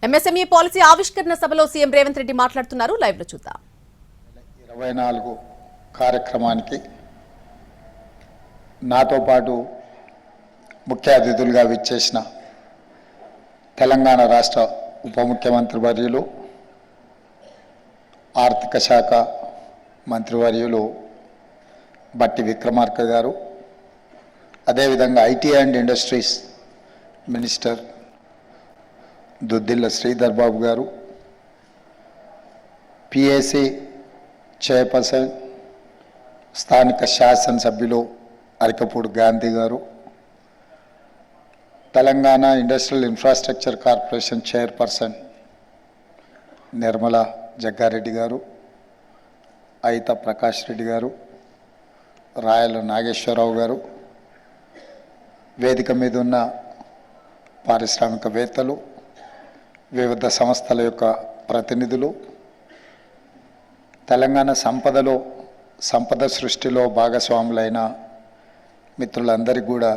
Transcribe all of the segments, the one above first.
MSME policy ఆవిష్కరణ సభలో CM Revanth Reddy మాట్లాడుతున్నారు. లైవ్ లో చూద్దాం. 24 కార్యక్రమానికి నాతో పాటు ముఖ్య అతిథులుగా విచ్చేసిన తెలంగాణ రాష్ట్ర ఉప ముఖ్యమంత్రి వర్యులు, ఆర్థిక శాఖ మంత్రివర్యులు బట్టి విక్రమార్క గారు, అదేవిధంగా IT and industries minister Duddilla Sridhar Babu గారు, పిఏసి చైర్పర్సన్ స్థానిక శాసనసభ్యులు అరికపూడి గాంధీ గారు, Telangana industrial infrastructure corporation chairperson Nirmala Jaggareddy గారు, అయిత ప్రకాష్ రెడ్డి గారు, రాయల నాగేశ్వరరావు గారు, వేదిక మీద ఉన్న పారిశ్రామికవేత్తలు, వివిధ సంస్థల యొక్క ప్రతినిధులు, తెలంగాణ సంపద సృష్టిలో భాగస్వాములైన మిత్రులందరికీ కూడా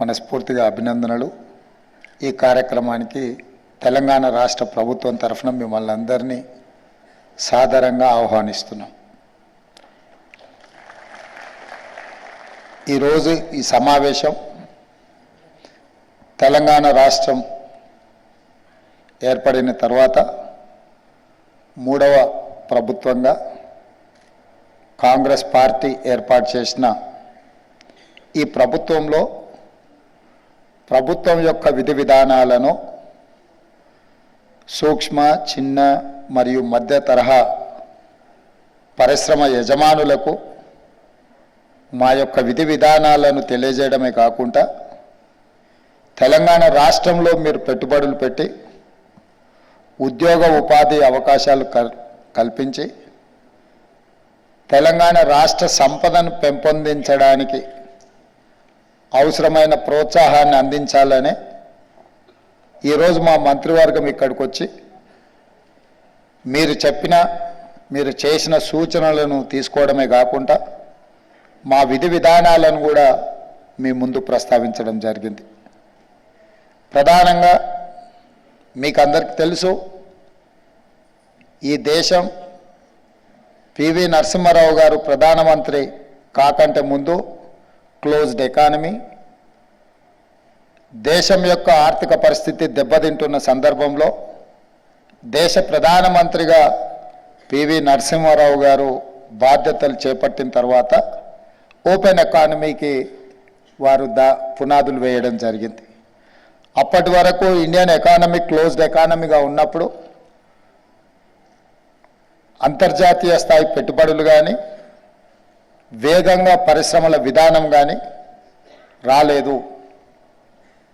మనస్ఫూర్తిగా అభినందనలు. ఈ కార్యక్రమానికి తెలంగాణ రాష్ట్ర ప్రభుత్వం తరఫున మిమ్మల్ని అందరినీ సాదరంగా ఆహ్వానిస్తున్నాం. ఈరోజు ఈ సమావేశం తెలంగాణ రాష్ట్రం ఏర్పడిన తర్వాత 3వ ప్రభుత్వంగా కాంగ్రెస్ పార్టీ ఏర్పాటు చేసిన ఈ ప్రభుత్వంలో ప్రభుత్వం యొక్క విధి విధానాలను సూక్ష్మ, చిన్న మరియు మధ్య తరహా పరిశ్రమ యజమానులకు మా యొక్క విధి విధానాలను తెలియజేయడమే కాకుండా తెలంగాణ రాష్ట్రంలో మీరు పెట్టుబడులు పెట్టి ఉద్యోగ ఉపాధి అవకాశాలు కల్పించి తెలంగాణ రాష్ట్ర సంపదను పెంపొందించడానికి అవసరమైన ప్రోత్సాహాన్ని అందించాలనే ఈరోజు మా మంత్రివర్గం ఇక్కడికి వచ్చి మీరు చేసిన సూచనలను తీసుకోవడమే కాకుండా మా విధి విధానాలను కూడా మీ ముందు ప్రస్తావించడం జరిగింది. ప్రధానంగా మీకు అందరికీ తెలుసు, ఈ దేశం పివి నరసింహారావు గారు ప్రధానమంత్రి కాకంటే ముందు క్లోజ్డ్ ఎకానమీ, దేశం యొక్క ఆర్థిక పరిస్థితి దెబ్బతింటున్న సందర్భంలో దేశ ప్రధానమంత్రిగా పివి నరసింహారావు గారు బాధ్యతలు చేపట్టిన తర్వాత ఓపెన్ ఎకానమీకి వారు పునాదులు వేయడం జరిగింది. అప్పటి వరకు ఇండియన్ ఎకానమీ క్లోజ్డ్ ఎకానమీగా ఉన్నప్పుడు అంతర్జాతీయ స్థాయి పెట్టుబడులు కానీ వేగంగా పరిశ్రమల విధానం కానీ రాలేదు.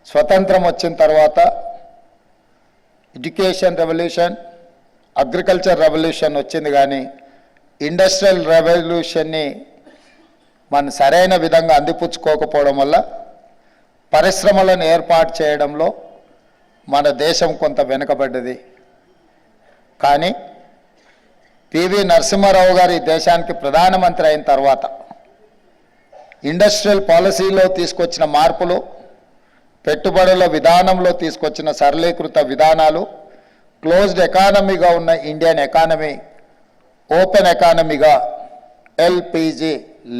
స్వతంత్రం వచ్చిన తర్వాత ఎడ్యుకేషన్ రెవల్యూషన్, అగ్రికల్చర్ రెవల్యూషన్ వచ్చింది, కానీ ఇండస్ట్రియల్ రెవల్యూషన్ని మనం సరైన విధంగా అందిపుచ్చుకోకపోవడం వల్ల పరిశ్రమలను ఏర్పాటు చేయడంలో మన దేశం కొంత వెనుకబడ్డది. కానీ పివి నరసింహారావు గారు ఈ దేశానికి ప్రధానమంత్రి అయిన తర్వాత ఇండస్ట్రియల్ పాలసీలో తీసుకొచ్చిన మార్పులు, పెట్టుబడుల విధానంలో తీసుకొచ్చిన సరళీకృత విధానాలు, క్లోజ్డ్ ఎకానమీగా ఉన్న ఇండియన్ ఎకానమీ ఓపెన్ ఎకానమీగా ఎల్పిజి,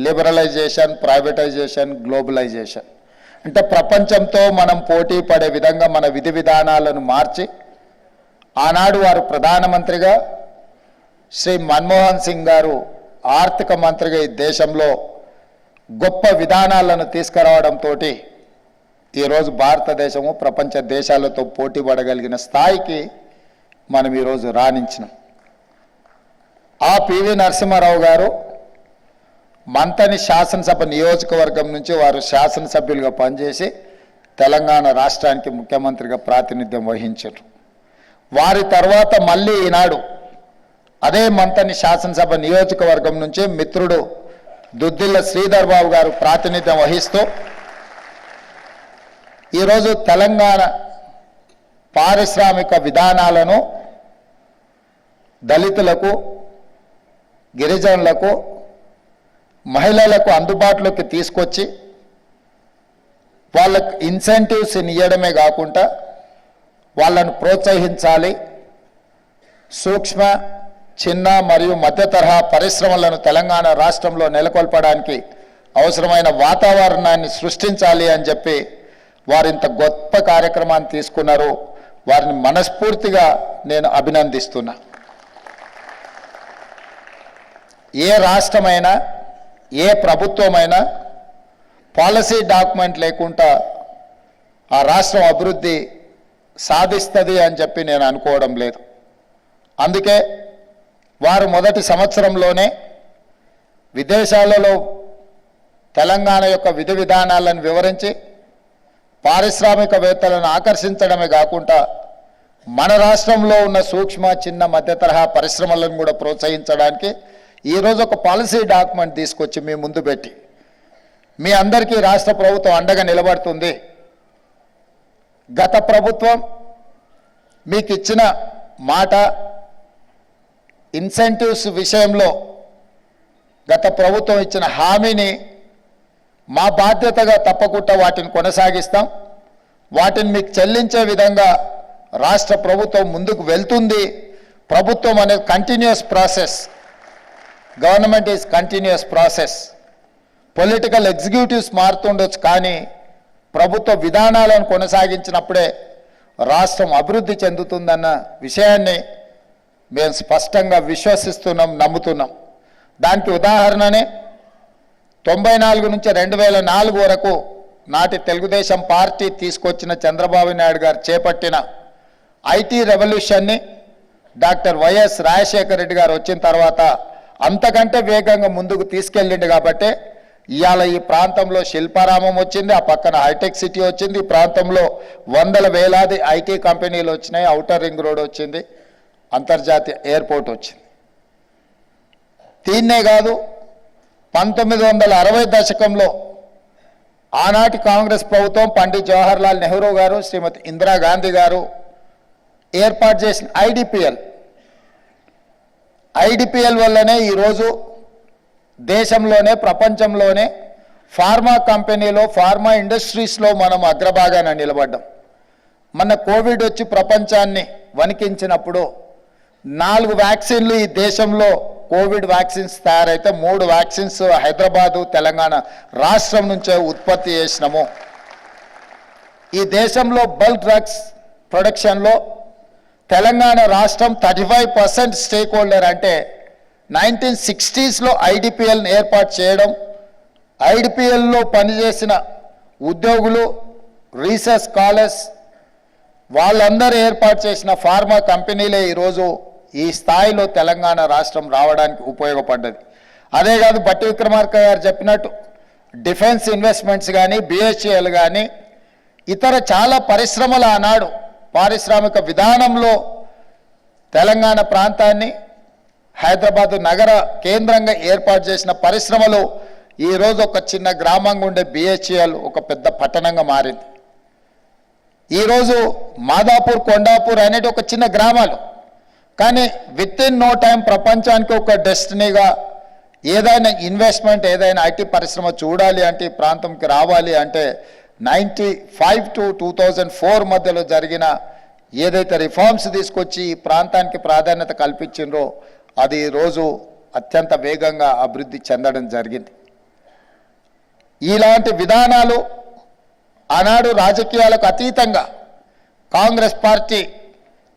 లిబరలైజేషన్, ప్రైవేటైజేషన్, గ్లోబలైజేషన్, అంటే ప్రపంచంతో మనం పోటీ పడే విధంగా మన విధి విధానాలను మార్చి ఆనాడు వారు ప్రధానమంత్రిగా, శ్రీ మన్మోహన్ సింగ్ గారు ఆర్థిక మంత్రిగా ఈ దేశంలో గొప్ప విధానాలను తీసుకురావడంతో ఈరోజు భారతదేశము ప్రపంచ దేశాలతో పోటీ పడగలిగిన స్థాయికి మనం ఈరోజు రాణించినాం. ఆ పివి నరసింహారావు గారు మంతని శాసనసభ నియోజకవర్గం నుంచి వారు శాసనసభ్యులుగా పనిచేసి తెలంగాణ రాష్ట్రానికి ముఖ్యమంత్రిగా ప్రాతినిధ్యం వహించారు. వారి తర్వాత మళ్ళీ ఈనాడు అదే మంతని శాసనసభ నియోజకవర్గం నుంచి మిత్రుడు దుద్దిల్ల శ్రీధర్ బాబు గారు ప్రాతినిధ్యం వహిస్తూ ఈరోజు తెలంగాణ పారిశ్రామిక విధానాలను దళితులకు, గిరిజనులకు, మహిళలకు అందుబాటులోకి తీసుకొచ్చి వాళ్ళకు ఇన్సెంటివ్స్ ఇవ్వడమే కాకుండా వాళ్ళను ప్రోత్సహించాలి. సూక్ష్మ, చిన్న మరియు మధ్య తరహా పరిశ్రమలను తెలంగాణ రాష్ట్రంలో నెలకొల్పడానికి అవసరమైన వాతావరణాన్ని సృష్టించాలి అని చెప్పి వారింత గొప్ప కార్యక్రమాన్ని తీసుకున్నారు. వారిని మనస్ఫూర్తిగా నేను అభినందిస్తున్నా. ఏ రాష్ట్రమైనా ఏ ప్రభుత్వమైనా పాలసీ డాక్యుమెంట్ లేకుండా ఆ రాష్ట్రం అభివృద్ధి సాధిస్తుంది అని చెప్పి నేను అనుకోవడం లేదు. అందుకే వారు మొదటి సంవత్సరంలోనే విదేశాలలో తెలంగాణ యొక్క విధి విధానాలను వివరించి పారిశ్రామికవేత్తలను ఆకర్షించడమే కాకుండా మన రాష్ట్రంలో ఉన్న సూక్ష్మ, చిన్న, మధ్య తరహా పరిశ్రమలను కూడా ప్రోత్సహించడానికి ఈరోజు ఒక పాలసీ డాక్యుమెంట్ తీసుకొచ్చి మీ ముందు పెట్టి మీ అందరికీ రాష్ట్ర ప్రభుత్వం అండగా నిలబడుతుంది. గత ప్రభుత్వం మీకు ఇచ్చిన మాట ఇన్సెంటివ్స్ విషయంలో గత ప్రభుత్వం ఇచ్చిన హామీని మా బాధ్యతగా తప్పకుండా వాటిని కొనసాగిస్తాం. వాటిని మీకు చెల్లించే విధంగా రాష్ట్ర ప్రభుత్వం ముందుకు వెళ్తుంది. ప్రభుత్వం అనేది continuous process. Government is continuous process. Political executives మారుతుండొచ్చు, కానీ ప్రభుత్వ విధానాలను కొనసాగించినప్పుడే రాష్ట్రం అభివృద్ధి చెందుతుందన్న విషయాన్ని మేము స్పష్టంగా విశ్వసిస్తున్నాం, నమ్ముతున్నాం. దానికి ఉదాహరణనే 94 నుంచి 2004 వరకు నాటి తెలుగుదేశం పార్టీ తీసుకొచ్చిన చంద్రబాబు నాయుడు గారు చేపట్టిన ఐటీ రెవల్యూషన్ని డాక్టర్ వైఎస్ రాజశేఖర రెడ్డి గారు వచ్చిన తర్వాత అంతకంటే వేగంగా ముందుకు తీసుకెళ్ళిండు. కాబట్టి ఇవాళ ఈ ప్రాంతంలో శిల్పారామం వచ్చింది, ఆ పక్కన హైటెక్ సిటీ వచ్చింది, ఈ ప్రాంతంలో వందల వేలాది ఐటీ కంపెనీలు వచ్చినాయి, ఔటర్ రింగ్ రోడ్ వచ్చింది, అంతర్జాతీయ ఎయిర్పోర్ట్ వచ్చింది. దీన్నే కాదు 1960 దశకంలో ఆనాటి కాంగ్రెస్ ప్రభుత్వం పండిత్ జవహర్లాల్ నెహ్రూ గారు, శ్రీమతి ఇందిరాగాంధీ గారు ఏర్పాటు చేసిన ఐడిపిఎల్ వల్లనే ఈరోజు దేశంలోనే ప్రపంచంలోనే ఫార్మా కంపెనీలో, ఫార్మా ఇండస్ట్రీస్లో మనం అగ్రభాగాన నిలబడ్డాం. మన కోవిడ్ వచ్చి ప్రపంచాన్ని వణికించినప్పుడు 4 వ్యాక్సిన్లు ఈ దేశంలో కోవిడ్ వ్యాక్సిన్స్ తయారైతే 3 వ్యాక్సిన్స్ హైదరాబాదు, తెలంగాణ రాష్ట్రం నుంచే ఉత్పత్తి చేసినాము. ఈ దేశంలో బల్క్ డ్రగ్స్ ప్రొడక్షన్లో తెలంగాణ రాష్ట్రం 35% స్టేక్ హోల్డర్. అంటే 1960స్లో ఐడిపిఎల్ని ఏర్పాటు చేయడం, ఐడిపిఎల్లో పనిచేసిన ఉద్యోగులు, రీసెర్చ్ స్కాలర్స్ వాళ్ళందరూ ఏర్పాటు చేసిన ఫార్మా కంపెనీలే ఈరోజు ఈ స్థాయిలో తెలంగాణ రాష్ట్రం రావడానికి ఉపయోగపడ్డది. అదే కాదు, బట్టి విక్రమార్క గారు చెప్పినట్టు డిఫెన్స్ ఇన్వెస్ట్మెంట్స్ కానీ, బిహెచ్ఎల్ కానీ, ఇతర చాలా పరిశ్రమల ఆనాడు పారిశ్రామిక విధానంలో తెలంగాణ ప్రాంతాన్ని హైదరాబాదు నగర కేంద్రంగా ఏర్పాటు చేసిన పరిశ్రమలు ఈరోజు ఒక చిన్న గ్రామంగా ఉండే బిహెచ్ఎల్ ఒక పెద్ద పట్టణంగా మారింది. ఈరోజు మాదాపూర్, కొండాపూర్ అనేది ఒక చిన్న గ్రామాలు, కానీ విత్ ఇన్ నో టైం ప్రపంచానికి ఒక డెస్టినీగా ఏదైనా ఇన్వెస్ట్మెంట్, ఏదైనా ఐటీ పరిశ్రమ చూడాలి అంటే ఈ ప్రాంతంకి రావాలి అంటే 95 to 2004 మధ్యలో జరిగిన ఏదైతే రిఫార్మ్స్ తీసుకొచ్చి ఈ ప్రాంతానికి ప్రాధాన్యత కల్పించిండ్రో అది ఈరోజు అత్యంత వేగంగా అభివృద్ధి చెందడం జరిగింది. ఇలాంటి విధానాలు ఆనాడు రాజకీయాలకు అతీతంగా కాంగ్రెస్ పార్టీ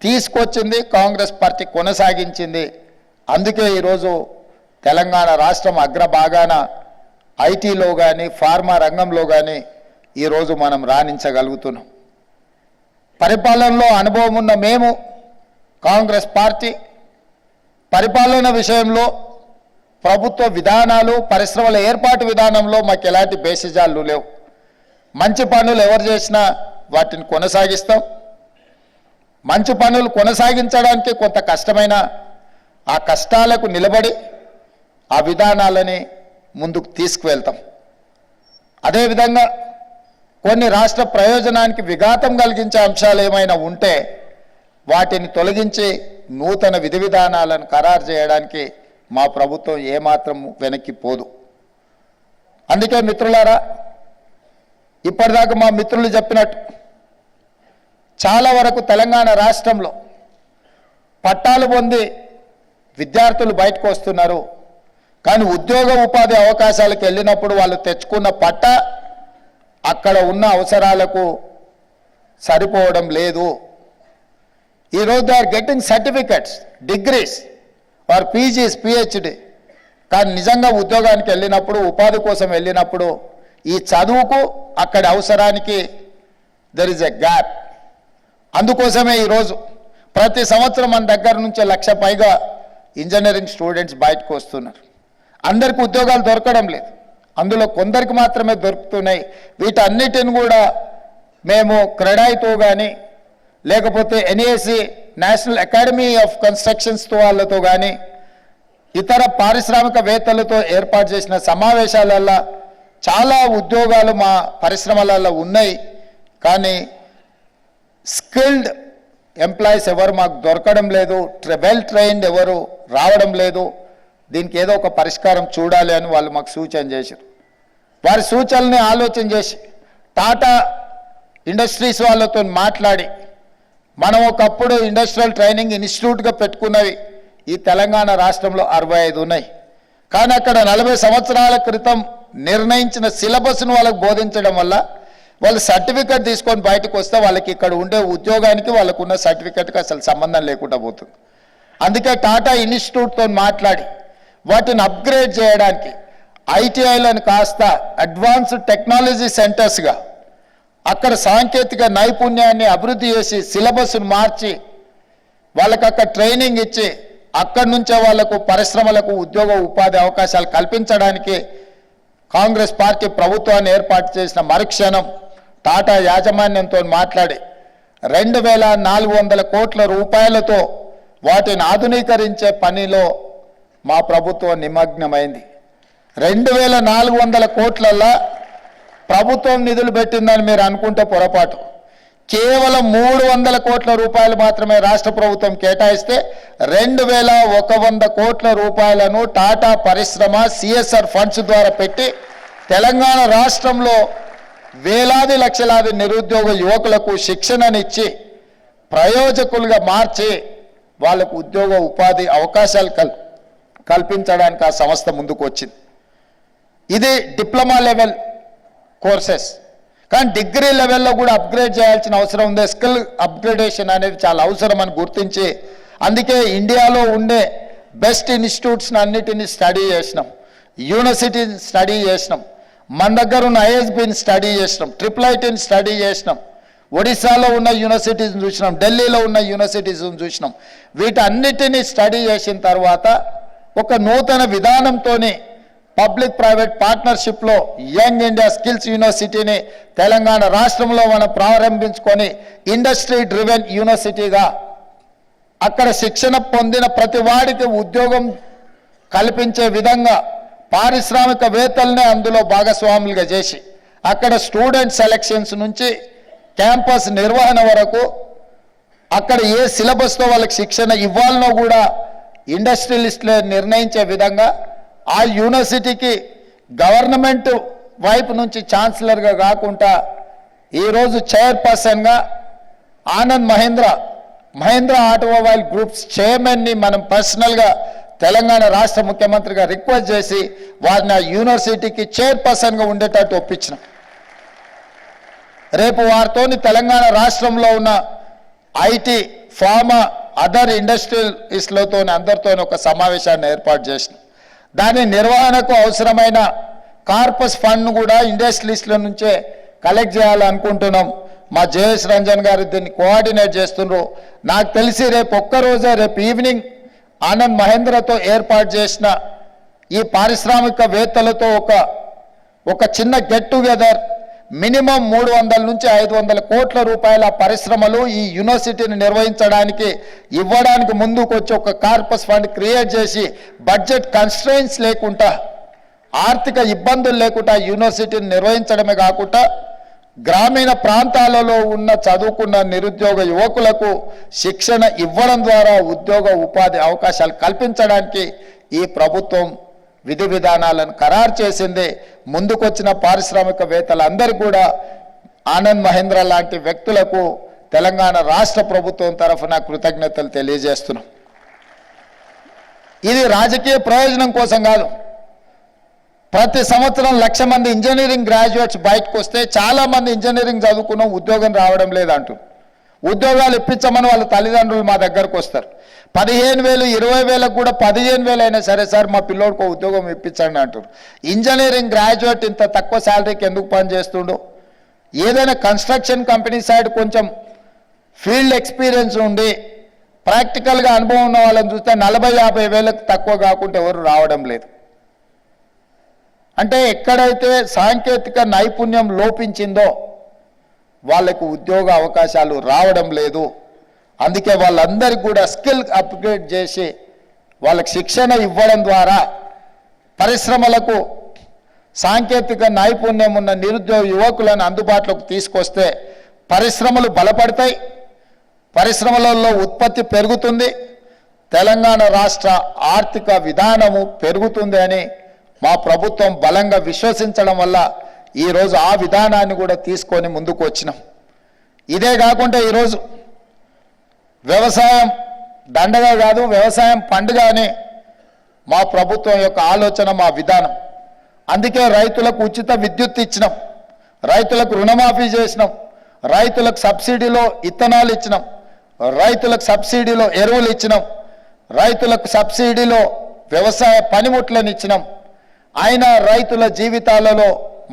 తీసుకొచ్చింది, కాంగ్రెస్ పార్టీ కొనసాగించింది. అందుకే ఈరోజు తెలంగాణ రాష్ట్రం అగ్రభాగాన ఐటీలో కానీ, ఫార్మా రంగంలో కానీ ఈరోజు మనం రాణించగలుగుతున్నాం. పరిపాలనలో అనుభవం ఉన్న మేము కాంగ్రెస్ పార్టీ పరిపాలన విషయంలో, ప్రభుత్వ విధానాలు, పరిశ్రమల ఏర్పాటు విధానంలో మాకు ఎలాంటి బేసిజాలు లేవు. మంచి పనులు ఎవరు చేసినా వాటిని కొనసాగిస్తాం. మంచి పనులు కొనసాగించడానికి కొంత కష్టమైన ఆ కష్టాలకు నిలబడి ఆ విధానాలని ముందుకు తీసుకువెళ్తాం. అదేవిధంగా కొన్ని రాష్ట్ర ప్రయోజనానికి విఘాతం కలిగించే అంశాలు ఏమైనా ఉంటే వాటిని తొలగించి నూతన విధి విధానాలను ఖరారు చేయడానికి మా ప్రభుత్వం ఏమాత్రం వెనక్కి పోదు. అందుకే మిత్రులారా, ఇప్పటిదాకా మా మిత్రులు చెప్పినట్టు చాలా వరకు తెలంగాణ రాష్ట్రంలో పట్టాలు పొంది విద్యార్థులు బయటకు వస్తున్నారు, కానీ ఉద్యోగ ఉపాధి అవకాశాలకు వెళ్ళినప్పుడు వాళ్ళు తెచ్చుకున్న పట్ట అక్కడ ఉన్న అవసరాలకు సరిపోవడం లేదు. ఈరోజు they are getting certificates, degrees or PGs, PhD, కానీ నిజంగా ఉద్యోగానికి వెళ్ళినప్పుడు, ఉపాధి కోసం వెళ్ళినప్పుడు ఈ చదువుకు అక్కడి అవసరానికి దెర్ ఇస్ ఎ గ్యాప్. అందుకోసమే ఈరోజు ప్రతి సంవత్సరం మన దగ్గర నుంచి 1,00,000 పైగా ఇంజనీరింగ్ స్టూడెంట్స్ బయటకు వస్తున్నారు. అందరికీ ఉద్యోగాలు దొరకడం లేదు, అందులో కొందరికి మాత్రమే దొరుకుతున్నాయి. వీటన్నిటిని కూడా మేము క్రెడాయితో కానీ లేకపోతే ఎన్ఏసి నేషనల్ అకాడమీ ఆఫ్ కన్స్ట్రక్షన్స్తో వాళ్ళతో కానీ ఇతర పారిశ్రామికవేత్తలతో ఏర్పాటు చేసిన సమావేశాలలో చాలా ఉద్యోగాలు మా పరిశ్రమలలో ఉన్నాయి, కానీ స్కిల్డ్ ఎంప్లాయీస్ ఎవరు మాకు దొరకడం లేదు, వెల్ ట్రైన్డ్ ఎవరు రావడం లేదు. దీనికి ఏదో ఒక పరిష్కారం చూడాలి అని వాళ్ళు మాకు సూచన చేశారు. వారి సూచనల్ని ఆలోచన చేసి టాటా ఇండస్ట్రీస్ వాళ్ళతో మాట్లాడి మనం ఒకప్పుడు ఇండస్ట్రియల్ ట్రైనింగ్ ఇన్స్టిట్యూట్గా పెట్టుకున్నవి ఈ తెలంగాణ రాష్ట్రంలో 65 ఉన్నాయి, కానీ అక్కడ 40 సంవత్సరాల క్రితం నిర్ణయించిన సిలబస్ను వాళ్ళకు బోధించడం వల్ల వాళ్ళు సర్టిఫికెట్ తీసుకొని బయటకు వస్తే వాళ్ళకి ఇక్కడ ఉండే ఉద్యోగానికి వాళ్ళకున్న సర్టిఫికెట్కి అసలు సంబంధం లేకుండా పోతుంది. అందుకే టాటా ఇన్స్టిట్యూట్తో మాట్లాడి వాటిని అప్గ్రేడ్ చేయడానికి ఐటీఐలను కాస్త అడ్వాన్స్డ్ టెక్నాలజీ సెంటర్స్గా అక్కడ సాంకేతిక నైపుణ్యాన్ని అభివృద్ధి చేసి సిలబస్ను మార్చి వాళ్ళకి అక్కడ ట్రైనింగ్ ఇచ్చి అక్కడి నుంచే వాళ్లకు పరిశ్రమలకు ఉద్యోగ ఉపాధి అవకాశాలు కల్పించడానికి కాంగ్రెస్ పార్టీ ప్రభుత్వాన్ని ఏర్పాటు చేసిన మరుక్షణం టాటా యాజమాన్యంతో మాట్లాడి 2,400 కోట్ల రూపాయలతో వాటిని ఆధునీకరించే పనిలో మా ప్రభుత్వం నిమగ్నమైంది. 2,400 కోట్లల్లో ప్రభుత్వం నిధులు పెట్టిందని మీరు అనుకుంటే పొరపాటు. కేవలం 300 కోట్ల రూపాయలు మాత్రమే రాష్ట్ర ప్రభుత్వం కేటాయిస్తే 2,100 కోట్ల రూపాయలను టాటా పరిశ్రమ సిఎస్ఆర్ ఫండ్స్ ద్వారా పెట్టి తెలంగాణ రాష్ట్రంలో వేలాది లక్షలాది నిరుద్యోగ యువకులకు శిక్షణనిచ్చి ప్రయోజకులుగా మార్చి వాళ్ళకు ఉద్యోగ ఉపాధి అవకాశాలు కల్పించడానికి ఆ సంస్థ ముందుకు వచ్చింది. ఇది డిప్లొమా లెవెల్ కోర్సెస్, కానీ డిగ్రీ లెవెల్లో కూడా అప్గ్రేడ్ చేయాల్సిన అవసరం ఉంది. స్కిల్ అప్గ్రేడేషన్ అనేది చాలా అవసరం అని గుర్తించి అందుకే ఇండియాలో ఉండే బెస్ట్ ఇన్స్టిట్యూట్స్ని అన్నిటినీ స్టడీ చేసినాం, యూనివర్సిటీని స్టడీ చేసినాం, మన దగ్గర ఉన్న ఐఎస్బిని స్టడీ చేసినాం, IIITని స్టడీ చేసినాం, ఒడిశాలో ఉన్న యూనివర్సిటీస్ని చూసినాం, ఢిల్లీలో ఉన్న యూనివర్సిటీస్ని చూసినాం. వీటన్నిటినీ స్టడీ చేసిన తర్వాత ఒక నూతన విధానంతో పబ్లిక్ ప్రైవేట్ పార్ట్నర్షిప్లో యంగ్ ఇండియా స్కిల్స్ యూనివర్సిటీని తెలంగాణ రాష్ట్రంలో మనం ప్రారంభించుకొని ఇండస్ట్రీ డ్రివెన్ యూనివర్సిటీగా అక్కడ శిక్షణ పొందిన ప్రతి వాడికి ఉద్యోగం కల్పించే విధంగా పారిశ్రామికవేత్తలనే అందులో భాగస్వాములుగా చేసి అక్కడ స్టూడెంట్ సెలక్షన్స్ నుంచి క్యాంపస్ నిర్వహణ వరకు అక్కడ ఏ సిలబస్తో వాళ్ళకి శిక్షణ ఇవ్వాలనో కూడా ఇండస్ట్రియలిస్టులే నిర్ణయించే విధంగా ఆ యూనివర్సిటీకి గవర్నమెంట్ వైపు నుంచి ఛాన్సలర్గా కాకుండా ఈరోజు చైర్పర్సన్గా ఆనంద్ మహేంద్ర ఆటోమొబైల్ గ్రూప్స్ చైర్మన్ని మనం పర్సనల్గా తెలంగాణ రాష్ట్ర ముఖ్యమంత్రిగా రిక్వెస్ట్ చేసి వారిని ఆ యూనివర్సిటీకి చైర్పర్సన్గా ఉండేటట్టు ఒప్పించినాం. రేపు వారితోని తెలంగాణ రాష్ట్రంలో ఉన్న ఐటీ, ఫార్మా, అదర్ ఇండస్ట్రియలిస్టులతో అందరితో ఒక సమావేశాన్ని ఏర్పాటు చేసినాం. దాని నిర్వహణకు అవసరమైన కార్పస్ ఫండ్ను కూడా ఇండస్ట్రియలిస్టుల నుంచే కలెక్ట్ చేయాలనుకుంటున్నాం. మా జయేష్ రంజన్ గారు దీన్ని కోఆర్డినేట్ చేస్తున్నారు. నాకు తెలిసి రేపు ఒక్కరోజే, రేపు ఈవినింగ్ ఆనంద్ మహేంద్రతో ఏర్పాటు చేసిన ఈ పారిశ్రామికవేత్తలతో ఒక చిన్న గెట్ టుగెదర్ మినిమం 300 నుంచి 500 కోట్ల రూపాయల పరిశ్రమలు ఈ యూనివర్సిటీని నిర్వహించడానికి ఇవ్వడానికి ముందుకు వచ్చి ఒక కార్పస్ ఫండ్ క్రియేట్ చేసి బడ్జెట్ కన్స్ట్రెయిన్స్ లేకుండా, ఆర్థిక ఇబ్బందులు లేకుండా యూనివర్సిటీని నిర్వహించడమే కాకుండా గ్రామీణ ప్రాంతాలలో ఉన్న చదువుకున్న నిరుద్యోగ యువకులకు శిక్షణ ఇవ్వడం ద్వారా ఉద్యోగ ఉపాధి అవకాశాలు కల్పించడానికి ఈ ప్రభుత్వం విధి విధానాలను ఖరారు చేసింది. ముందుకొచ్చిన పారిశ్రామికవేత్తలందరూ కూడా ఆనంద్ మహేంద్ర లాంటి వ్యక్తులకు తెలంగాణ రాష్ట్ర ప్రభుత్వం తరఫున కృతజ్ఞతలు తెలియజేస్తున్నాం. ఇది రాజకీయ ప్రయోజనం కోసం కాదు. ప్రతి సంవత్సరం 1,00,000 మంది ఇంజనీరింగ్ గ్రాడ్యుయేట్స్ బయటకు వస్తే చాలామంది ఇంజనీరింగ్ చదువుకున్నాం, ఉద్యోగం రావడం లేదంటూ ఉద్యోగాలు ఇప్పించమని వాళ్ళ తల్లిదండ్రులు మా దగ్గరకు వస్తారు. 15,000 20,000 కూడా 15,000 అయినా సరే సార్ మా పిల్లోడికి ఉద్యోగం ఇప్పించండి అంటారు. ఇంజనీరింగ్ గ్రాడ్యుయేట్ ఇంత తక్కువ శాలరీకి ఎందుకు పనిచేస్తుండో? ఏదైనా కన్స్ట్రక్షన్ కంపెనీ సైడ్ కొంచెం ఫీల్డ్ ఎక్స్పీరియన్స్ ఉండి ప్రాక్టికల్గా అనుభవం ఉన్న వాళ్ళని చూస్తే 40,000 50,000 తక్కువ కాకుండా ఎవరు రావడం లేదు. అంటే ఎక్కడైతే సాంకేతిక నైపుణ్యం లోపించిందో వాళ్ళకు ఉద్యోగ అవకాశాలు రావడం లేదు. అందుకే వాళ్ళందరికీ కూడా స్కిల్ అప్గ్రేడ్ చేసి వాళ్ళకి శిక్షణ ఇవ్వడం ద్వారా పరిశ్రమలకు సాంకేతిక నైపుణ్యం ఉన్న నిరుద్యోగ యువకులను అందుబాటులోకి తీసుకొస్తే పరిశ్రమలు బలపడతాయి, పరిశ్రమలలో ఉత్పత్తి పెరుగుతుంది, తెలంగాణ రాష్ట్ర ఆర్థిక విధానము పెరుగుతుంది అని మా ప్రభుత్వం బలంగా విశ్వసించడం వల్ల ఈరోజు ఆ విధానాన్ని కూడా తీసుకొని ముందుకు వచ్చినాం. ఇదే కాకుండా ఈరోజు వ్యవసాయం దండగా కాదు, వ్యవసాయం పండుగ అని మా ప్రభుత్వం యొక్క ఆలోచన, మా విధానం. అందుకే రైతులకు ఉచిత విద్యుత్ ఇచ్చినాం, రైతులకు రుణమాఫీ చేసినాం, రైతులకు సబ్సిడీలో ఇత్తనాలు ఇచ్చినాం, రైతులకు సబ్సిడీలో ఎరువులు ఇచ్చినాం, రైతులకు సబ్సిడీలో వ్యవసాయ పనిముట్లను ఇచ్చినాం. అయినా రైతుల జీవితాలలో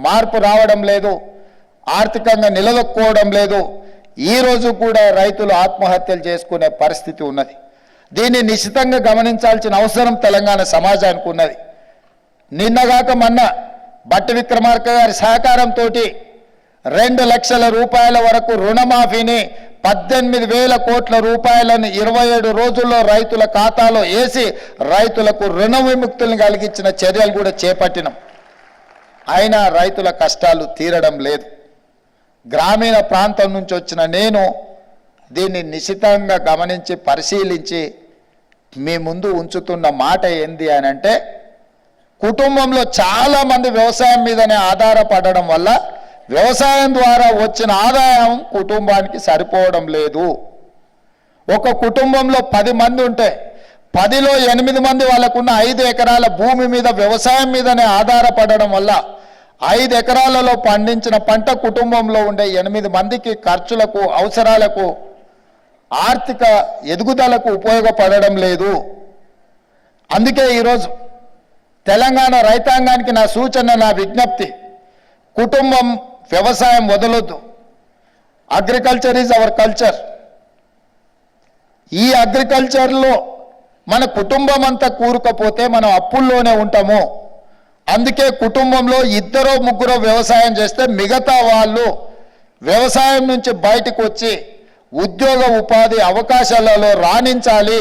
మార్పు రావడం లేదు, ఆర్థికంగా నిలదొక్కుకోవడం లేదు. ఈరోజు కూడా రైతులు ఆత్మహత్యలు చేసుకునే పరిస్థితి ఉన్నది. దీన్ని నిశ్చితంగా గమనించాల్సిన అవసరం తెలంగాణ సమాజానికి ఉన్నది. నిన్నగాక మొన్న బట్టి విక్రమార్క గారి సహకారంతో 2 లక్షల రూపాయల వరకు రుణమాఫీని 18,000 కోట్ల రూపాయలను 27 రోజుల్లో రైతుల ఖాతాలో వేసి రైతులకు రుణ విముక్తులను కలిగించిన చర్యలు కూడా చేపట్టినాం. అయినా రైతుల కష్టాలు తీరడం లేదు. గ్రామీణ ప్రాంతం నుంచి వచ్చిన నేను దీన్ని నిశితంగా గమనించి పరిశీలించి మీ ముందు ఉంచుతున్న మాట ఏంది అని అంటే, కుటుంబంలో చాలామంది వ్యవసాయం మీదనే ఆధారపడడం వల్ల వ్యవసాయం ద్వారా వచ్చిన ఆదాయం కుటుంబానికి సరిపోవడం లేదు. ఒక కుటుంబంలో 10 మంది ఉంటే 10లో 8 మంది వాళ్ళకున్న 5 ఎకరాల భూమి మీద వ్యవసాయం మీదనే ఆధారపడడం వల్ల 5 ఎకరాలలో పండించిన పంట కుటుంబంలో ఉండే 8 మందికి ఖర్చులకు, అవసరాలకు, ఆర్థిక ఎదుగుదలకు ఉపయోగపడడం లేదు. అందుకే ఈరోజు తెలంగాణ రైతాంగానికి నా సూచన, నా విజ్ఞప్తి, కుటుంబం వ్యవసాయం వదలొద్దు. Agriculture is our culture. ఈ అగ్రికల్చర్లో మన కుటుంబం అంతా కూరుకపోతే మనం అప్పుల్లోనే ఉంటాము. అందుకే కుటుంబంలో 2 3 వ్యవసాయం చేస్తే మిగతా వాళ్ళు వ్యవసాయం నుంచి బయటకు వచ్చి ఉద్యోగ ఉపాధి అవకాశాలలో రాణించాలి,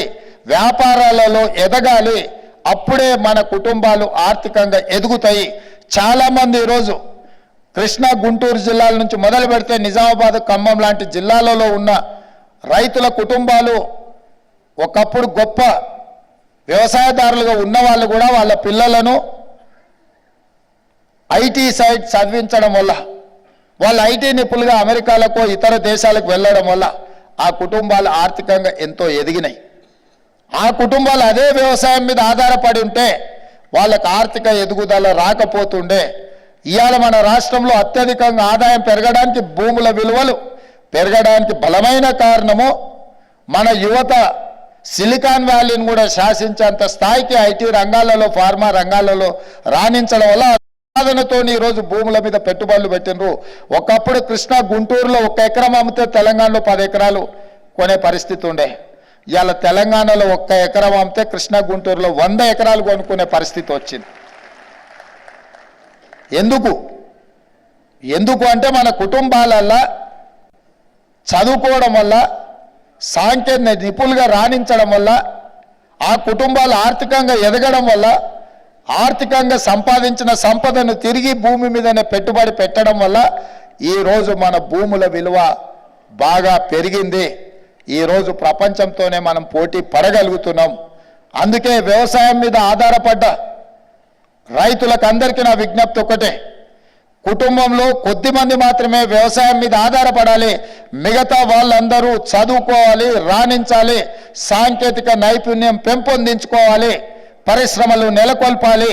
వ్యాపారాలలో ఎదగాలి. అప్పుడే మన కుటుంబాలు ఆర్థికంగా ఎదుగుతాయి. చాలామంది ఈరోజు కృష్ణా, గుంటూరు జిల్లాల నుంచి మొదలు పెడితే నిజామాబాద్, ఖమ్మం లాంటి జిల్లాలలో ఉన్న రైతుల కుటుంబాలు ఒకప్పుడు గొప్ప వ్యవసాయదారులుగా ఉన్న వాళ్ళు కూడా వాళ్ళ పిల్లలను ఐటీ సైడ్ చదివించడం వల్ల, వాళ్ళు ఐటీ నిపుణులుగా అమెరికాలకు, ఇతర దేశాలకు వెళ్ళడం వల్ల ఆ కుటుంబాలు ఆర్థికంగా ఎంతో ఎదిగినాయి. ఆ కుటుంబాలు అదే వ్యవసాయం మీద ఆధారపడి ఉంటే వాళ్ళకు ఆర్థిక ఎదుగుదల రాకపోతుండే. ఇవాళ మన రాష్ట్రంలో అత్యధికంగా ఆదాయం పెరగడానికి, భూముల విలువలు పెరగడానికి బలమైన కారణము మన యువత సిలికాన్ వ్యాలీని కూడా శాసించేంత స్థాయికి ఐటీ రంగాలలో, ఫార్మా రంగాలలో రాణించడం వల్ల సాధనతో ఈరోజు భూముల మీద పెట్టుబడులు పెట్టినరు. ఒకప్పుడు కృష్ణా, గుంటూరులో 1 ఎకరం అమ్మితే తెలంగాణలో 10 ఎకరాలు కొనే పరిస్థితి ఉండే. ఇవాళ తెలంగాణలో 1 ఎకరం అమ్మితే కృష్ణా, గుంటూరులో 100 ఎకరాలు కొనుక్కునే పరిస్థితి వచ్చింది. ఎందుకు అంటే మన కుటుంబాలల్లో చదువుకోవడం వల్ల, సాంకేతిక నిపుణులుగా రాణించడం వల్ల, ఆ కుటుంబాలు ఆర్థికంగా ఎదగడం వల్ల, ఆర్థికంగా సంపాదించిన సంపదను తిరిగి భూమి మీదనే పెట్టుబడి పెట్టడం వల్ల ఈరోజు మన భూముల విలువ బాగా పెరిగింది. ఈరోజు ప్రపంచంతోనే మనం పోటీ పడగలుగుతున్నాం. అందుకే వ్యవసాయం మీద ఆధారపడ్డ రైతులకు అందరికీ నా విజ్ఞప్తి ఒకటే, కుటుంబంలో కొద్దిమంది మాత్రమే వ్యవసాయం మీద ఆధారపడాలి, మిగతా వాళ్ళందరూ చదువుకోవాలి, రాణించాలి, సాంకేతిక నైపుణ్యం పెంపొందించుకోవాలి, పరిశ్రమలు నెలకొల్పాలి.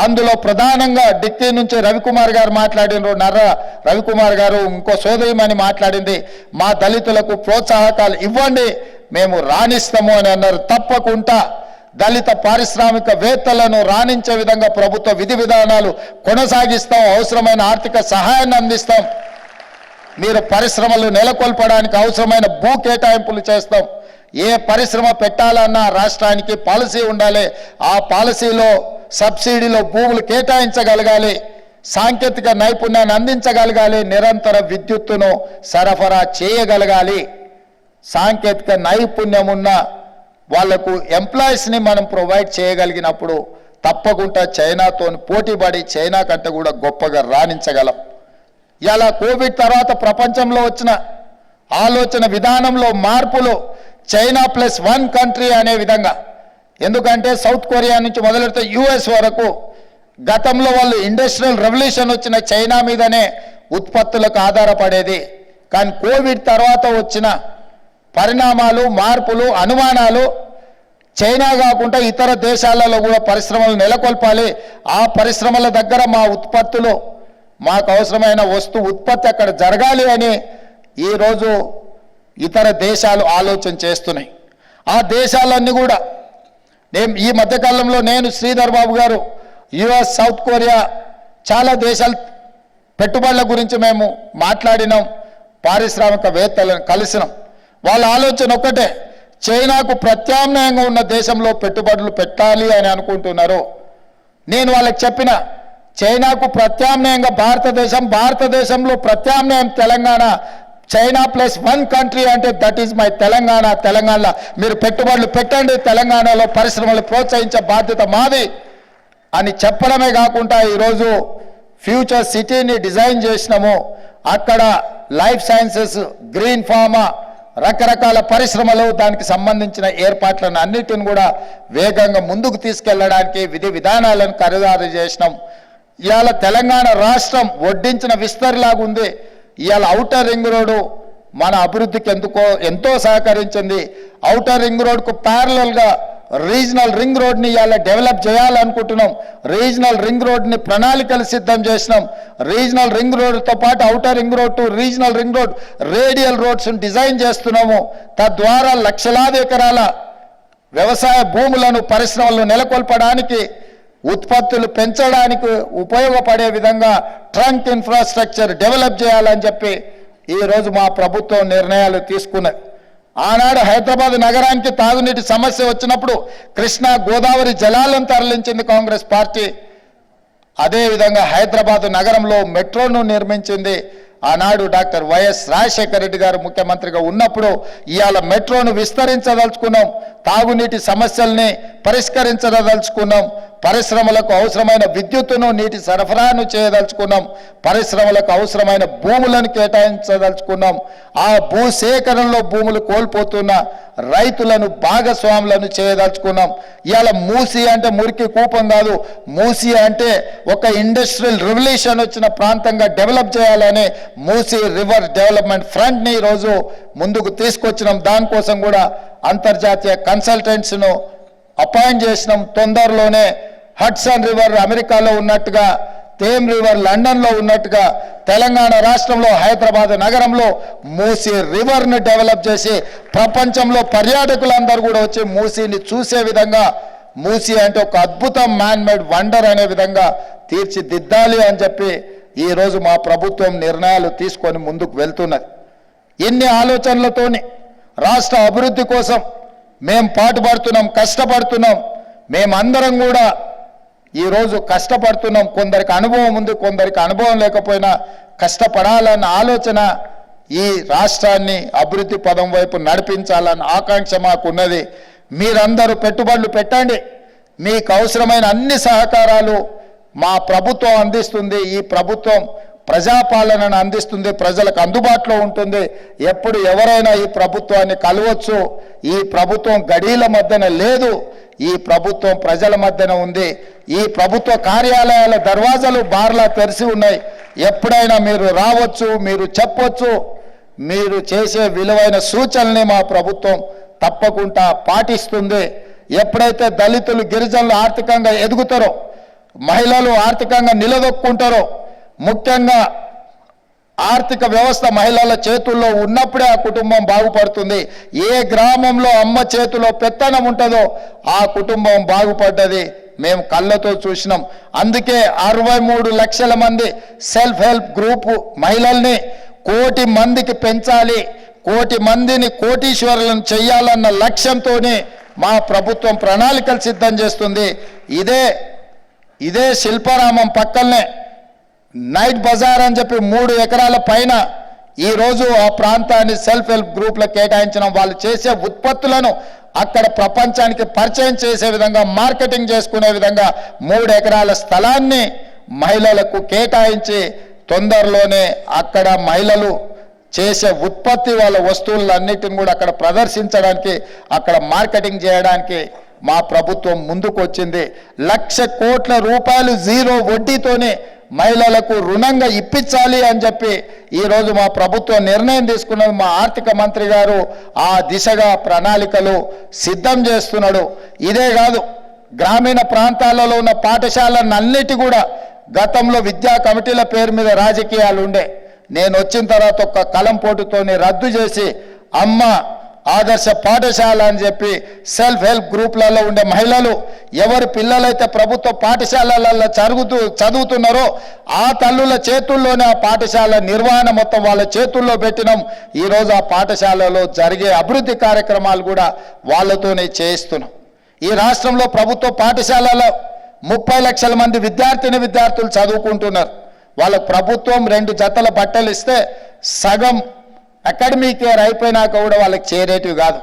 అందులో ప్రధానంగా డిక్కీ నుంచి రవికుమార్ గారు మాట్లాడినారు, నర్ర రవికుమార్ గారు, ఇంకో సోదరిమణి మాట్లాడింది, మా దళితులకు ప్రోత్సాహకాలు ఇవ్వండి, మేము రాణిస్తాము అని అన్నారు. తప్పకుండా దళిత పారిశ్రామికవేత్తలను రాణించే విధంగా ప్రభుత్వ విధి విధానాలు కొనసాగిస్తాం, అవసరమైన ఆర్థిక సహాయాన్ని అందిస్తాం, మీరు పరిశ్రమలు నెలకొల్పడానికి అవసరమైన భూ కేటాయింపులు చేస్తాం. ఏ పరిశ్రమ పెట్టాలన్నా రాష్ట్రానికి పాలసీ ఉండాలి, ఆ పాలసీలో సబ్సిడీలో భూములు కేటాయించగలగాలి, సాంకేతిక నైపుణ్యాన్ని అందించగలగాలి, నిరంతర విద్యుత్తును సరఫరా చేయగలగాలి. సాంకేతిక నైపుణ్యం ఉన్న వాళ్లకు ఎంప్లాయీస్ని మనం ప్రొవైడ్ చేయగలిగినప్పుడు తప్పకుండా చైనాతో పోటీపడి చైనా కంటే కూడా గొప్పగా రాణించగలం. ఇలా కోవిడ్ తర్వాత ప్రపంచంలో వచ్చిన ఆలోచన విధానంలో మార్పులు చైనా +1 కంట్రీ అనే విధంగా, ఎందుకంటే సౌత్ కొరియా నుంచి మొదలెడితే యుఎస్ వరకు గతంలో వాళ్ళు ఇండస్ట్రియల్ రెవల్యూషన్ వచ్చిన చైనా మీదనే ఉత్పత్తులకు ఆధారపడేది. కానీ కోవిడ్ తర్వాత వచ్చిన పరిణామాలు, మార్పులు, అనుమానాలు చైనా కాకుండా ఇతర దేశాలలో కూడా పరిశ్రమలు నెలకొల్పాలి, ఆ పరిశ్రమల దగ్గర మా ఉత్పత్తులు, మాకు అవసరమైన ఉత్పత్తి అక్కడ జరగాలి అని ఈరోజు ఇతర దేశాలు ఆలోచన చేస్తున్నాయి. ఆ దేశాలన్నీ కూడా ఈ మధ్యకాలంలో నేను, శ్రీధర్ బాబు గారు, యుఎస్, సౌత్ కొరియా చాలా దేశాల పెట్టుబడుల గురించి మేము మాట్లాడినాం, పారిశ్రామికవేత్తలను కలిసినాం. వాళ్ళ ఆలోచన ఒక్కటే, చైనాకు ప్రత్యామ్నాయంగా ఉన్న దేశంలో పెట్టుబడులు పెట్టాలి అని అనుకుంటున్నారు. నేను వాళ్ళకి చెప్పిన, చైనాకు ప్రత్యామ్నాయంగా భారతదేశంలో ప్రత్యామ్నాయం తెలంగాణ, చైనా +1 కంట్రీ అంటే దట్ ఈజ్ మై తెలంగాణ. తెలంగాణలో మీరు పెట్టుబడులు పెట్టండి, తెలంగాణలో పరిశ్రమలు ప్రోత్సహించే బాధ్యత మాది అని చెప్పడమే కాకుండా ఈరోజు ఫ్యూచర్ సిటీని డిజైన్ చేసినాము. అక్కడ లైఫ్ సైన్సెస్, గ్రీన్ ఫార్మా, రకరకాల పరిశ్రమలు, దానికి సంబంధించిన ఏర్పాట్లను అన్నిటిని కూడా వేగంగా ముందుకు తీసుకెళ్లడానికి విధి విధానాలను ఖరారు చేసినాం. ఇవాళ తెలంగాణ రాష్ట్రం వడ్డించిన విస్తరిలాగా ఉంది. ఇవాళ ఔటర్ రింగ్ రోడ్డు మన అభివృద్ధికి ఎంతో సహకరించింది. ఔటర్ రింగ్ రోడ్కు ప్యారలల్గా రీజనల్ రింగ్ రోడ్ని ఇవాళ డెవలప్ చేయాలనుకుంటున్నాం. రీజనల్ రింగ్ రోడ్ని ప్రణాళికలు సిద్ధం చేసినాం. రీజనల్ రింగ్ రోడ్తో పాటు outer ring road to regional ring road, radial రోడ్స్ని డిజైన్ చేస్తున్నాము. తద్వారా లక్షలాది ఎకరాల వ్యవసాయ భూములను, పరిశ్రమలను నెలకొల్పడానికి, ఉత్పత్తులు పెంచడానికి ఉపయోగపడే విధంగా ట్రంక్ ఇన్ఫ్రాస్ట్రక్చర్ డెవలప్ చేయాలని చెప్పి ఈరోజు మా ప్రభుత్వం నిర్ణయాలు తీసుకున్నది. ఆనాడు హైదరాబాద్ నగరానికి తాగునీటి సమస్య వచ్చినప్పుడు కృష్ణా గోదావరి జలాలను తరలించింది కాంగ్రెస్ పార్టీ. అదేవిధంగా హైదరాబాద్ నగరంలో మెట్రోను నిర్మించింది ఆనాడు డాక్టర్ వైఎస్ రాజశేఖర రెడ్డి గారు ముఖ్యమంత్రిగా ఉన్నప్పుడు. ఇవాళ మెట్రోను విస్తరించదలుచుకున్నాం, తాగునీటి సమస్యల్ని పరిష్కరించదలుచుకున్నాం, పరిశ్రమలకు అవసరమైన విద్యుత్తును, నీటి సరఫరాను చేయదలుచుకున్నాం, పరిశ్రమలకు అవసరమైన భూములను కేటాయించదలుచుకున్నాం. ఆ భూసేకరణలో భూములు కోల్పోతున్న రైతులను భాగస్వాములను చేయదలుచుకున్నాం. ఇవాళ మూసి అంటే మురికి కూపం కాదు, మూసి అంటే ఒక ఇండస్ట్రియల్ రెవల్యూషన్ వచ్చిన ప్రాంతంగా డెవలప్ చేయాలని మూసి రివర్ డెవలప్మెంట్ ఫ్రంట్ని ఈరోజు ముందుకు తీసుకొచ్చినాం. దానికోసం కూడా అంతర్జాతీయ కన్సల్టెంట్స్ను అపాయింట్ చేసినాం. తొందరలోనే హడ్సన్ రివర్ అమెరికాలో ఉన్నట్టుగా, థేమ్ రివర్ లండన్లో ఉన్నట్టుగా తెలంగాణ రాష్ట్రంలో హైదరాబాద్ నగరంలో మూసీ రివర్ను డెవలప్ చేసి ప్రపంచంలో పర్యాటకులందరూ కూడా వచ్చి మూసీని చూసే విధంగా, మూసీ అంటే ఒక అద్భుతం, మ్యాన్ మేడ్ వండర్ అనే విధంగా తీర్చిదిద్దాలి అని చెప్పి ఈరోజు మా ప్రభుత్వం నిర్ణయాలు తీసుకొని ముందుకు వెళ్తున్నది. ఇన్ని ఆలోచనలతోని రాష్ట్ర అభివృద్ధి కోసం మేము పాటుపడుతున్నాం, కష్టపడుతున్నాం. మేమందరం కూడా ఈరోజు కష్టపడుతున్నాం. కొందరికి అనుభవం ఉంది, కొందరికి అనుభవం లేకపోయినా కష్టపడాలన్న ఆలోచన, ఈ రాష్ట్రాన్ని అభివృద్ధి పదం వైపు నడిపించాలన్న ఆకాంక్ష మాకున్నది. మీరందరూ పెట్టుబడులు పెట్టండి, మీకు అవసరమైన అన్ని సహకారాలు మా ప్రభుత్వం అందిస్తుంది. ఈ ప్రభుత్వం ప్రజాపాలనను అందిస్తుంది, ప్రజలకు అందుబాటులో ఉంటుంది. ఎప్పుడు ఎవరైనా ఈ ప్రభుత్వాన్ని కలవచ్చు. ఈ ప్రభుత్వం గడీల మధ్యన లేదు, ఈ ప్రభుత్వం ప్రజల మధ్యన ఉంది. ఈ ప్రభుత్వ కార్యాలయాల దర్వాజాలు బార్లా తెరిచి ఉన్నాయి. ఎప్పుడైనా మీరు రావచ్చు, మీరు చెప్పొచ్చు, మీరు చేసే విలువైన సూచనల్ని మా ప్రభుత్వం తప్పకుండా పాటిస్తుంది. ఎప్పుడైతే దళితులు గిరిజనులు ఆర్థికంగా ఎదుగుతారో, మహిళలు ఆర్థికంగా నిలదొక్కుంటారో, ముఖ్యంగా ఆర్థిక వ్యవస్థ మహిళల చేతుల్లో ఉన్నప్పుడే ఆ కుటుంబం బాగుపడుతుంది. ఏ గ్రామంలో అమ్మ చేతిలో పెత్తనం ఉంటుందో ఆ కుటుంబం బాగుపడ్డది మేము కళ్ళతో చూసినాం. అందుకే 63 లక్షల మంది సెల్ఫ్ హెల్ప్ గ్రూపు మహిళల్ని 1 కోటి మందికి పెంచాలి, 1 కోటి మందిని కోటీశ్వరులను చెయ్యాలన్న లక్ష్యంతోనే మా ప్రభుత్వం ప్రణాళికలు సిద్ధం చేస్తుంది. ఇదే శిల్పారామం పక్కనే నైట్ బజార్ అని చెప్పి 3 ఎకరాల పైన ఈరోజు ఆ ప్రాంతాన్ని సెల్ఫ్ హెల్ప్ గ్రూప్లకు కేటాయించడం, వాళ్ళు చేసే ఉత్పత్తులను అక్కడ ప్రపంచానికి పరిచయం చేసే విధంగా, మార్కెటింగ్ చేసుకునే విధంగా 3 ఎకరాల స్థలాన్ని మహిళలకు కేటాయించి తొందరలోనే అక్కడ మహిళలు చేసే ఉత్పత్తి వాళ్ళ వస్తువులన్నిటిని కూడా అక్కడ ప్రదర్శించడానికి, అక్కడ మార్కెటింగ్ చేయడానికి మా ప్రభుత్వం ముందుకు వచ్చింది. 1,00,000 కోట్ల రూపాయలు జీరో వడ్డీతోనే మహిళలకు రుణంగా ఇప్పించాలి అని చెప్పి ఈరోజు మా ప్రభుత్వం నిర్ణయం తీసుకున్నది. మా ఆర్థిక మంత్రి గారు ఆ దిశగా ప్రణాళికలు సిద్ధం చేస్తున్నాడు. ఇదే కాదు, గ్రామీణ ప్రాంతాలలో ఉన్న పాఠశాలలన్నిటి కూడా గతంలో విద్యా కమిటీల పేరు మీద రాజకీయాలు ఉండే. నేను వచ్చిన తర్వాత ఒక కలం పోటుతోని రద్దు చేసి అమ్మ ఆదర్శ పాఠశాల అని చెప్పి సెల్ఫ్ హెల్ప్ గ్రూప్లలో ఉండే మహిళలు ఎవరి పిల్లలైతే ప్రభుత్వ పాఠశాలలలో చదువుతున్నారో ఆ తల్లుల చేతుల్లోనే ఆ పాఠశాల నిర్వహణ మొత్తం వాళ్ళ చేతుల్లో పెట్టినాం. ఈరోజు ఆ పాఠశాలలో జరిగే అభివృద్ధి కార్యక్రమాలు కూడా వాళ్ళతోనే చేయిస్తున్నాం. ఈ రాష్ట్రంలో ప్రభుత్వ పాఠశాలలో 30 లక్షల మంది విద్యార్థులు చదువుకుంటున్నారు. వాళ్ళకు ప్రభుత్వం 2 జతల బట్టలు ఇస్తే సగం అకాడమిక్ ఇయర్ అయిపోయినాక కూడా వాళ్ళకి చేరేటివి కాదు.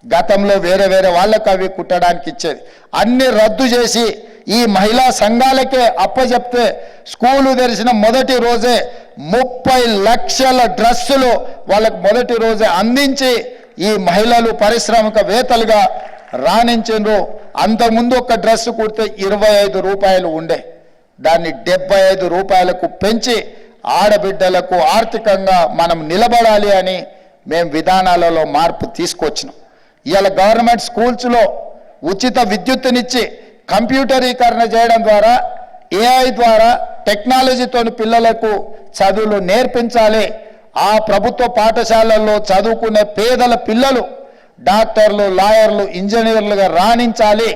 గతంలో వేరే వాళ్ళకు అవి కుట్టడానికి ఇచ్చేది. అన్ని రద్దు చేసి ఈ మహిళా సంఘాలకే అప్పచెప్తే స్కూలు తెరిచిన మొదటి రోజే 30 లక్షల డ్రెస్సులు వాళ్ళకు మొదటి రోజే అందించి ఈ మహిళలు పారిశ్రామికవేత్తలుగా రాణించారు. అంతకుముందు ఒక డ్రెస్సు కుడితే 25 రూపాయలు ఉండే, దాన్ని 75 రూపాయలకు పెంచి ఆడబిడ్డలకు ఆర్థికంగా మనం నిలబడాలి అని మేము విధానాలలో మార్పు తీసుకొచ్చినాం. ఇవాళ గవర్నమెంట్ స్కూల్స్లో ఉచిత విద్యుత్తునిచ్చి కంప్యూటరీకరణ చేయడం ద్వారా, ఏఐ ద్వారా, టెక్నాలజీతో పిల్లలకు చదువులు నేర్పించాలి. ఆ ప్రభుత్వ పాఠశాలల్లో చదువుకునే పేదల పిల్లలు డాక్టర్లు, లాయర్లు, ఇంజనీర్లుగా రాణించాలి.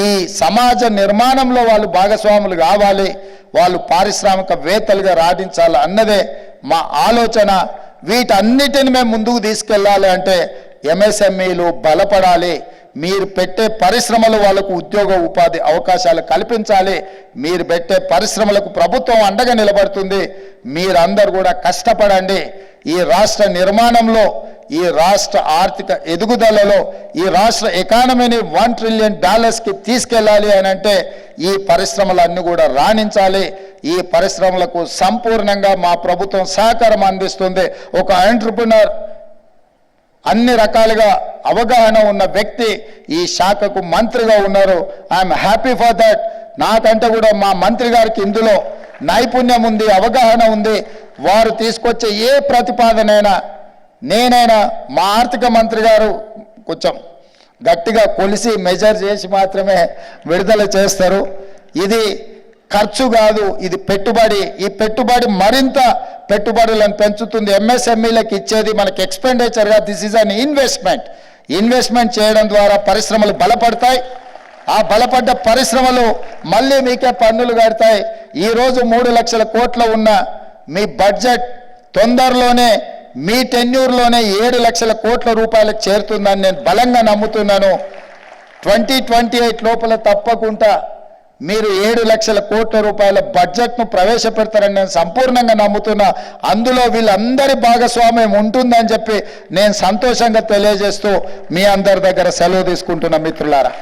ఈ సమాజ నిర్మాణంలో వాళ్ళు భాగస్వాములు కావాలి, వాళ్ళు పారిశ్రామికవేత్తలుగా రాణించాలి అన్నదే మా ఆలోచన. వీటన్నిటిని మేము ముందుకు తీసుకెళ్ళాలి అంటే ఎంఎస్ఎంఈలు బలపడాలి. మీరు పెట్టే పరిశ్రమలు వాళ్ళకు ఉద్యోగ ఉపాధి అవకాశాలు కల్పించాలి. మీరు పెట్టే పరిశ్రమలకు ప్రభుత్వం అండగా నిలబడుతుంది. మీరందరూ కూడా కష్టపడండి. ఈ రాష్ట్ర నిర్మాణంలో, ఈ రాష్ట్ర ఆర్థిక ఎదుగుదలలో, ఈ రాష్ట్ర ఎకానమీని $1 ట్రిలియన్ తీసుకెళ్ళాలి అని అంటే ఈ పరిశ్రమలన్నీ కూడా రాణించాలి. ఈ పరిశ్రమలకు సంపూర్ణంగా మా ప్రభుత్వం సహకారం అందిస్తుంది. ఒక ఎంటర్‌ప్రెన్యూర్, అన్ని రకాలుగా అవగాహన ఉన్న వ్యక్తి ఈ శాఖకు మంత్రిగా ఉన్నారు. I'm happy for that. నాకంటే కూడా మా మంత్రి గారికి ఇందులో నైపుణ్యం ఉంది, అవగాహన ఉంది. వారు తీసుకొచ్చే ఏ ప్రతిపాదనైనా నేనైనా, మా ఆర్థిక మంత్రి గారు కొంచెం గట్టిగా కొలిసి మెజర్ చేసి మాత్రమే విడుదల చేస్తారు. ఇది ఖర్చు కాదు, ఇది పెట్టుబడి. ఈ పెట్టుబడి మరింత పెట్టుబడులను పెంచుతుంది. ఎంఎస్ఎంఈలకు ఇచ్చేది మనకి ఎక్స్పెండిచర్గా, దిస్ ఈజ్ అన్ ఇన్వెస్ట్మెంట్ చేయడం ద్వారా పరిశ్రమలు బలపడతాయి. ఆ బలపడ్డ పరిశ్రమలు మళ్ళీ మీకే పన్నులు కడతాయి. ఈరోజు 3 లక్షల కోట్లు ఉన్న మీ బడ్జెట్ తొందరలోనే మీ టెన్యూర్లోనే 7 లక్షల కోట్ల రూపాయలకు చేరుతుందని నేను బలంగా నమ్ముతున్నాను. 2028 లోపల తప్పకుండా మీరు 7 లక్షల కోట్ల రూపాయల బడ్జెట్ను ప్రవేశపెడతారని నేను సంపూర్ణంగా నమ్ముతున్నా. అందులో వీళ్ళందరి భాగస్వామ్యం ఉంటుందని చెప్పి నేను సంతోషంగా తెలియజేస్తూ మీ అందరి దగ్గర సెలవు తీసుకుంటున్న మిత్రులారా.